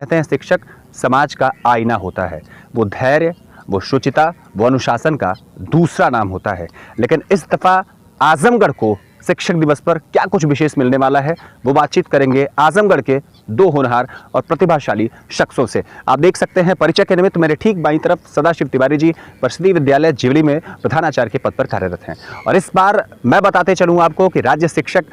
कहते हैं शिक्षक समाज का आईना होता है। वो धैर्य, वो शुचिता, वो अनुशासन का दूसरा नाम होता है। लेकिन इस दफ़ा आजमगढ़ को शिक्षक दिवस पर क्या कुछ विशेष मिलने वाला है, वो बातचीत करेंगे आजमगढ़ के दो होनहार और प्रतिभाशाली शख्सों से। आप देख सकते हैं परिचय के निमित्त मेरे ठीक बाईं तरफ सदाशिव तिवारी जी परिषदीय विद्यालय जिवली में प्रधानाचार्य के पद पर कार्यरत हैं। और इस बार मैं बताते चलूँ आपको कि राज्य शिक्षक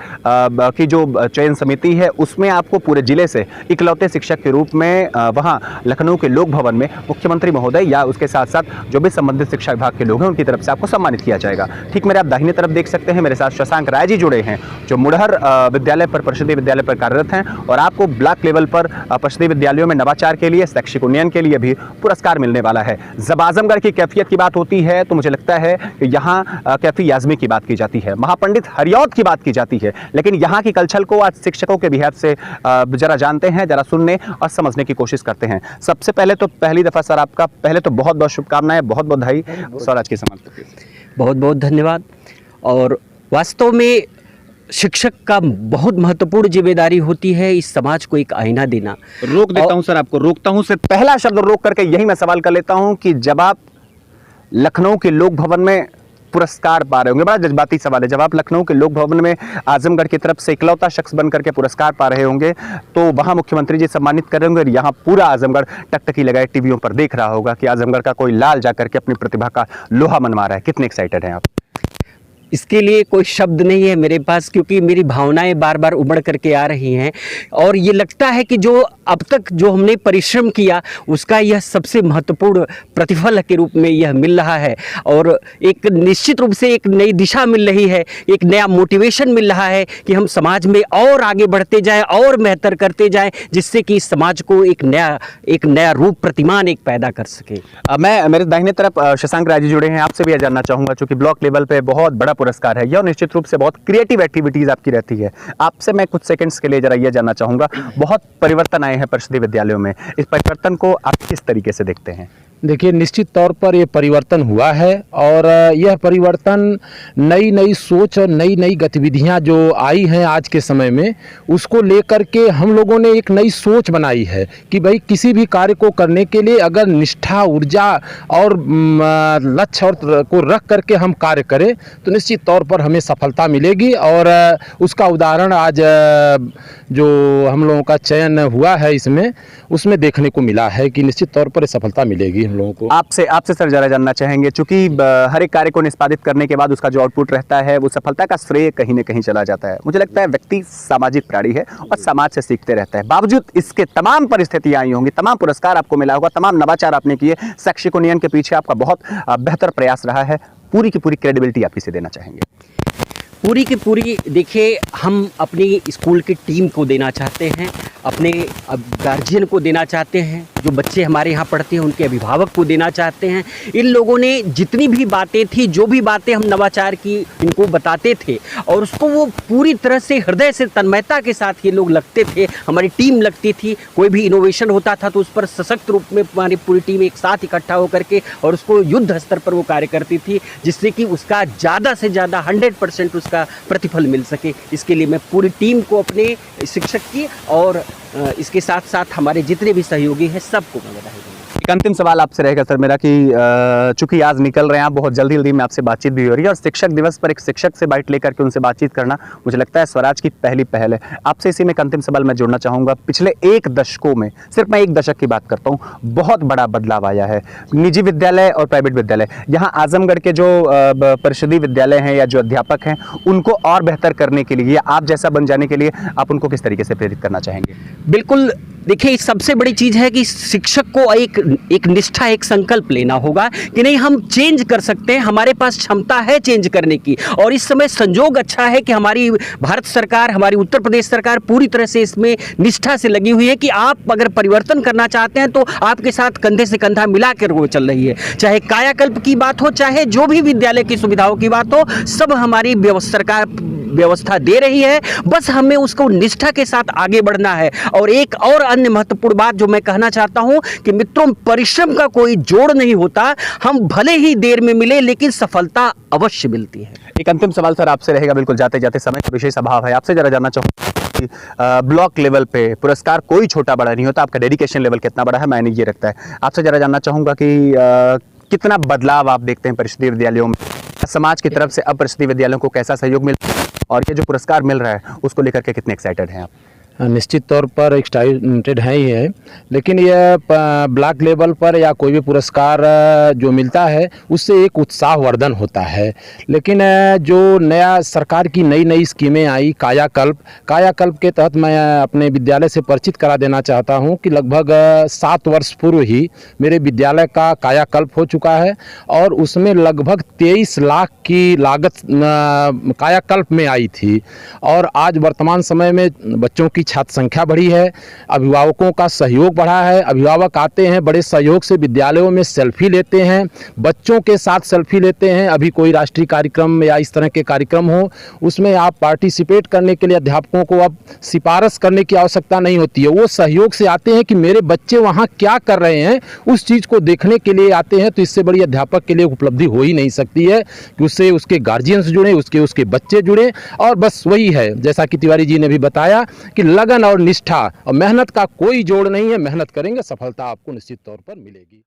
की जो चयन समिति है उसमें आपको पूरे जिले से इकलौते शिक्षक के रूप में वहाँ लखनऊ के लोक भवन में मुख्यमंत्री महोदय या उसके साथ साथ जो भी संबंधित शिक्षा विभाग के लोग हैं उनकी तरफ से आपको सम्मानित किया जाएगा। ठीक मेरे आप दाहिने तरफ देख सकते हैं, मेरे साथ शशांक राय जी जुड़े हैं जो मुड़हर विद्यालय पर परिषदीय विद्यालय पर कार्यरत हैं और आपको ब्लॉक लेवल पर परिषदीय विद्यालयों में नवाचार के लिए, शैक्षिक उन्नयन के लिए भी पुरस्कार मिलने वाला है। जब आजमगढ़ की कैफियत की बात होती है तो मुझे लगता है कि यहाँ कैफी याज़मी की बात की जाती है, महापंडित हरियौत की बात की जाती है, लेकिन यहाँ की कलछल को आज शिक्षकों के बिहार से जरा जानते हैं, जरा सुनने और समझने की कोशिश करते हैं। सबसे पहले तो पहली दफ़ा सर आपका पहले तो बहुत बहुत शुभकामनाएं, बहुत बहुत बधाई स्वराज के समाज पर। बहुत बहुत धन्यवाद। और वास्तव में शिक्षक का बहुत महत्वपूर्ण जिम्मेदारी होती है इस समाज को एक आईना देना। रोक देता हूं सर, आपको रोकता हूं, सिर्फ पहला शब्द रोक करके यही मैं सवाल कर लेता हूं कि जब आप लखनऊ के लोक भवन में पुरस्कार पा रहे होंगे, बड़ा जज्बाती सवाल है, जब आप लखनऊ के लोक भवन में आजमगढ़ की तरफ से इकलौता शख्स बन करके पुरस्कार पा रहे होंगे तो वहां मुख्यमंत्री जी सम्मानित कर रहे होंगे और यहाँ पूरा आजमगढ़ टकटकी लगाए टीवियों पर देख रहा होगा कि आजमगढ़ का कोई लाल जाकर के अपनी प्रतिभा का लोहा मनवा रहा है। कितने एक्साइटेड हैं आप? इसके लिए कोई शब्द नहीं है मेरे पास, क्योंकि मेरी भावनाएं बार बार उमड़ करके आ रही हैं और ये लगता है कि जो अब तक जो हमने परिश्रम किया उसका यह सबसे महत्वपूर्ण प्रतिफल के रूप में यह मिल रहा है और एक निश्चित रूप से एक नई दिशा मिल रही है, एक नया मोटिवेशन मिल रहा है कि हम समाज में और आगे बढ़ते जाएं और बेहतर करते जाएं, जिससे कि समाज को एक नया रूप प्रतिमान एक पैदा कर सके। मैं मेरे दाहिने तरफ शशांक राय जी जुड़े हैं, आपसे भी यह जानना चाहूँगा चूँकि ब्लॉक लेवल पे बहुत बड़ा पुरस्कार है यह और निश्चित रूप से बहुत क्रिएटिव एक्टिविटीज आपकी रहती है। आपसे मैं कुछ सेकंड्स के लिए जरा यह जानना चाहूँगा, बहुत परिवर्तन आए हैं परिषदीय विद्यालयों में, इस परिवर्तन को आप किस तरीके से देखते हैं? देखिए, निश्चित तौर पर ये परिवर्तन हुआ है और यह परिवर्तन नई नई सोच और नई नई गतिविधियां जो आई हैं आज के समय में, उसको लेकर के हम लोगों ने एक नई सोच बनाई है कि भाई किसी भी कार्य को करने के लिए अगर निष्ठा, ऊर्जा और लक्ष्य और को रख करके हम कार्य करें तो निश्चित तौर पर हमें सफलता मिलेगी। और उसका उदाहरण आज जो हम लोगों का चयन हुआ है इसमें, उसमें देखने को मिला है कि निश्चित तौर पर सफलता मिलेगी हम लोगों को। आपसे सर जरा जानना चाहेंगे, चूंकि हर एक कार्य को निष्पादित करने के बाद उसका जो आउटपुट रहता है वो सफलता का श्रेय कहीं न कहीं चला जाता है। मुझे लगता है व्यक्ति सामाजिक प्राणी है और समाज से सीखते रहता है। बावजूद इसके तमाम परिस्थितियां आई होंगी, तमाम पुरस्कार आपको मिला होगा, तमाम नवाचार आपने किए, शैक्षिक उन्नयन के पीछे आपका बहुत बेहतर प्रयास रहा है, पूरी की पूरी क्रेडिबिलिटी आप इसे देना चाहेंगे? पूरी की पूरी देखिए, हम अपनी स्कूल की टीम को देना चाहते हैं, अपने गार्जियन को देना चाहते हैं, जो बच्चे हमारे यहाँ पढ़ते हैं उनके अभिभावक को देना चाहते हैं। इन लोगों ने जितनी भी बातें थी, जो भी बातें हम नवाचार की इनको बताते थे और उसको वो पूरी तरह से हृदय से तन्मयता के साथ ये लोग लगते थे, हमारी टीम लगती थी। कोई भी इनोवेशन होता था तो उस पर सशक्त रूप में हमारी पूरी टीम एक साथ इकट्ठा होकर के और उसको युद्ध स्तर पर वो कार्य करती थी, जिससे कि उसका ज़्यादा से ज़्यादा 100% उसका प्रतिफल मिल सके। इसके लिए मैं पूरी टीम को, अपने शिक्षक की और इसके साथ साथ हमारे जितने भी सहयोगी हैं सबको मैं बधाई दूंगा। एक अंतिम सवाल आपसे रहेगा सर मेरा कि चूंकि आज निकल रहे हैं आप, बहुत जल्दी में आपसे बातचीत भी हो रही है और शिक्षक दिवस पर एक शिक्षक से बाइट लेकर के उनसे बातचीत करना मुझे लगता है स्वराज की पहली पहल है। आपसे इसी में एक अंतिम सवाल मैं जोड़ना चाहूँगा, पिछले एक दशकों में, सिर्फ मैं एक दशक की बात करता हूँ, बहुत बड़ा बदलाव आया है। निजी विद्यालय और प्राइवेट विद्यालय, यहाँ आजमगढ़ के जो परिषदीय विद्यालय हैं या जो अध्यापक हैं उनको और बेहतर करने के लिए या आप जैसा बन जाने के लिए आप उनको किस तरीके से प्रेरित करना चाहेंगे? बिल्कुल, देखिए सबसे बड़ी चीज़ है कि शिक्षक को एक निष्ठा, एक संकल्प लेना होगा कि नहीं, हम चेंज कर सकते हैं, हमारे पास क्षमता है चेंज करने की। और इस समय संजोग अच्छा है कि हमारी भारत सरकार, हमारी उत्तर प्रदेश सरकार पूरी तरह से इसमें निष्ठा से लगी हुई है कि आप अगर परिवर्तन करना चाहते हैं तो आपके साथ कंधे से कंधा मिला कर वो चल रही है। चाहे कायाकल्प की बात हो, चाहे जो भी विद्यालय की सुविधाओं की बात हो, सब हमारी सरकार व्यवस्था दे रही है। बस हमें उसको निष्ठा के साथ आगे बढ़ना है। और एक और अन्य महत्वपूर्ण बात जो मैं कहना चाहता हूं कि मित्रों, परिश्रम का कोई जोड़ नहीं होता, हम भले ही देर में मिले लेकिन सफलता अवश्य मिलती है। एक अंतिम सवाल सर आपसे रहेगा, बिल्कुल जाते जाते समय का विशेष अभाव है, आपसे जरा जानना चाहूँ कि ब्लॉक लेवल पे पुरस्कार कोई छोटा बड़ा नहीं होता, आपका डेडिकेशन लेवल कितना बड़ा है मायने ये रखता है। आपसे ज़रा जानना चाहूँगा कि कितना बदलाव आप देखते हैं परिषदीय विद्यालयों में, समाज की तरफ से अब परिषदीय विद्यालयों को कैसा सहयोग मिल रहा है और ये जो पुरस्कार मिल रहा है उसको लेकर के कितने एक्साइटेड हैं आप? निश्चित तौर पर एक्साइटेड है ही है, लेकिन यह ब्लॉक लेवल पर या कोई भी पुरस्कार जो मिलता है उससे एक उत्साहवर्धन होता है। लेकिन जो नया सरकार की नई नई स्कीमें आई, कायाकल्प के तहत मैं अपने विद्यालय से परिचित करा देना चाहता हूं कि लगभग 7 वर्ष पूर्व ही मेरे विद्यालय का कायाकल्प हो चुका है और उसमें लगभग 23 लाख की लागत कायाकल्प में आई थी। और आज वर्तमान समय में बच्चों की छात्र संख्या बढ़ी है, अभिभावकों का सहयोग बढ़ा है, अभिभावक आते हैं बड़े सहयोग से विद्यालयों में सेल्फी लेते हैं, बच्चों के साथ सेल्फी लेते हैं। अभी कोई राष्ट्रीय कार्यक्रम या इस तरह के कार्यक्रम हो उसमें आप पार्टिसिपेट करने के लिए अध्यापकों को अब सिफारिश करने की आवश्यकता नहीं होती है, वो सहयोग से आते हैं कि मेरे बच्चे वहाँ क्या कर रहे हैं उस चीज़ को देखने के लिए आते हैं। तो इससे बड़ी अध्यापक के लिए उपलब्धि हो ही नहीं सकती है कि उससे उसके गार्जियंस जुड़े, उसके बच्चे जुड़े। और बस वही है जैसा कि तिवारी जी ने भी बताया कि लगन और निष्ठा और मेहनत का कोई जोड़ नहीं है, मेहनत करेंगे सफलता आपको निश्चित तौर पर मिलेगी।